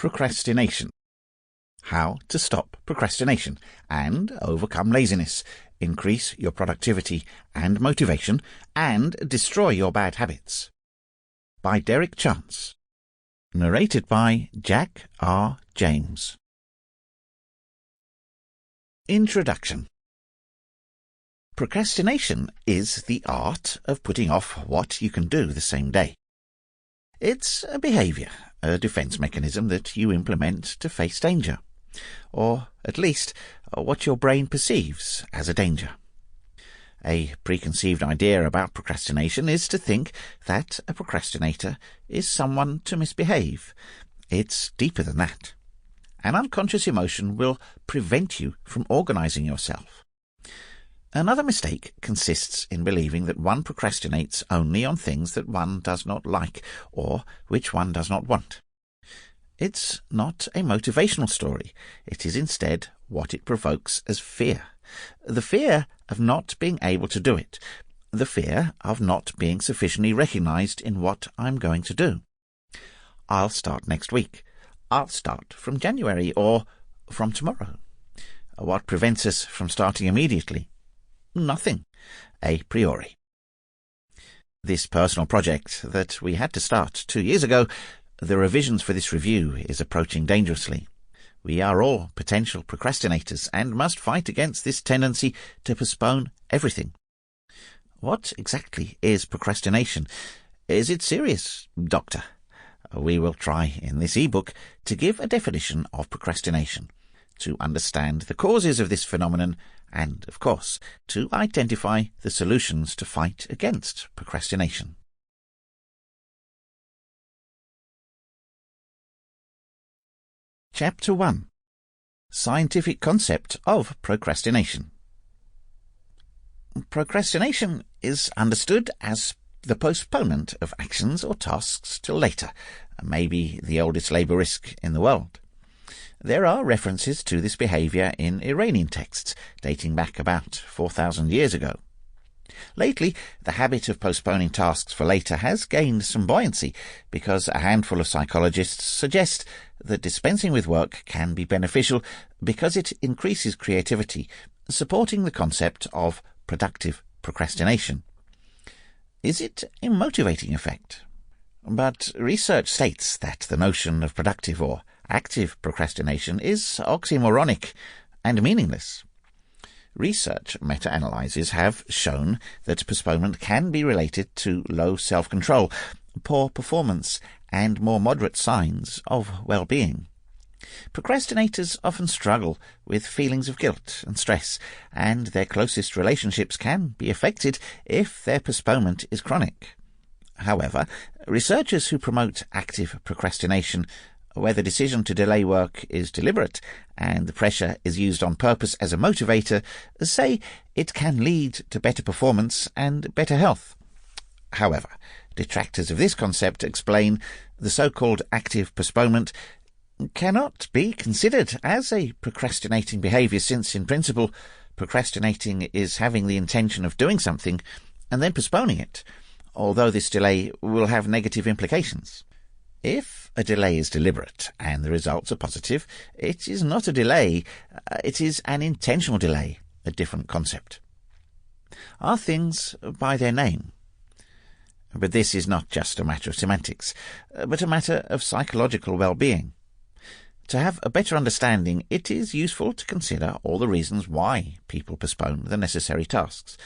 Procrastination. How to stop procrastination and overcome laziness, increase your productivity and motivation, and destroy your bad habits. By Derrick. Narrated by Jack R. James. Introduction. Procrastination is the art of putting off what you can do the same day. It's a behaviour, a defence mechanism that you implement to face danger, or at least what your brain perceives as a danger. A preconceived idea about procrastination is to think that a procrastinator is someone to misbehave. It's deeper than that. An unconscious emotion will prevent you from organising yourself. Another mistake consists in believing that one procrastinates only on things that one does not like or which one does not want. It's not a motivational story. It is instead what it provokes as fear. The fear of not being able to do it. The fear of not being sufficiently recognised in what I'm going to do. I'll start next week. I'll start from January or from tomorrow. What prevents us from starting immediately? Nothing, a priori. This personal project that we had to start 2 years ago, the revisions for this review is approaching dangerously. We are all potential procrastinators and must fight against this tendency to postpone everything. What exactly is procrastination? Is it serious, Doctor? We will try in this ebook to give a definition of procrastination, to understand the causes of this phenomenon, and, of course, to identify the solutions to fight against procrastination. Chapter 1. Scientific Concept of Procrastination. Procrastination is understood as the postponement of actions or tasks till later, maybe the oldest labour risk in the world. There are references to this behaviour in Iranian texts dating back about 4,000 years ago. Lately, the habit of postponing tasks for later has gained some buoyancy because a handful of psychologists suggest that dispensing with work can be beneficial because it increases creativity, supporting the concept of productive procrastination. Is it a motivating effect? But research states that the notion of productive or active procrastination is oxymoronic and meaningless. Research meta-analyses have shown that postponement can be related to low self-control, poor performance, and more moderate signs of well-being. Procrastinators often struggle with feelings of guilt and stress, and their closest relationships can be affected if their postponement is chronic. However, researchers who promote active procrastination, where the decision to delay work is deliberate and the pressure is used on purpose as a motivator, say it can lead to better performance and better health. However, detractors of this concept explain the so-called active postponement cannot be considered as a procrastinating behaviour since, in principle, procrastinating is having the intention of doing something and then postponing it, although this delay will have negative implications. If a delay is deliberate and the results are positive, it is not a delay, it is an intentional delay, a different concept. Are things by their name? But this is not just a matter of semantics, but a matter of psychological well-being. To have a better understanding, it is useful to consider all the reasons why people postpone the necessary tasks.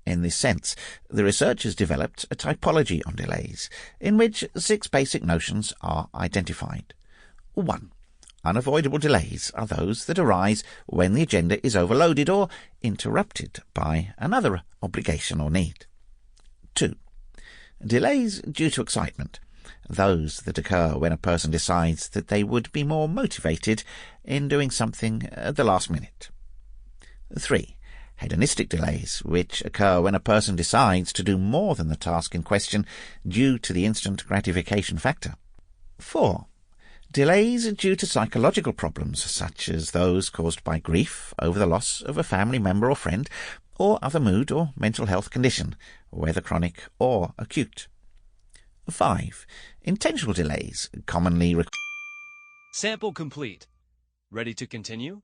In this sense, the researchers developed a typology on delays, in which 6 basic notions are identified. 1. Unavoidable delays are those that arise when the agenda is overloaded or interrupted by another obligation or need. 2. Delays due to excitement, those that occur when a person decides that they would be more motivated in doing something at the last minute. 3. Hedonistic delays, which occur when a person decides to do more than the task in question due to the instant gratification factor. 4. Delays due to psychological problems, such as those caused by grief over the loss of a family member or friend, or other mood or mental health condition, whether chronic or acute. 5. Intentional delays, commonly Sample complete. Ready to continue?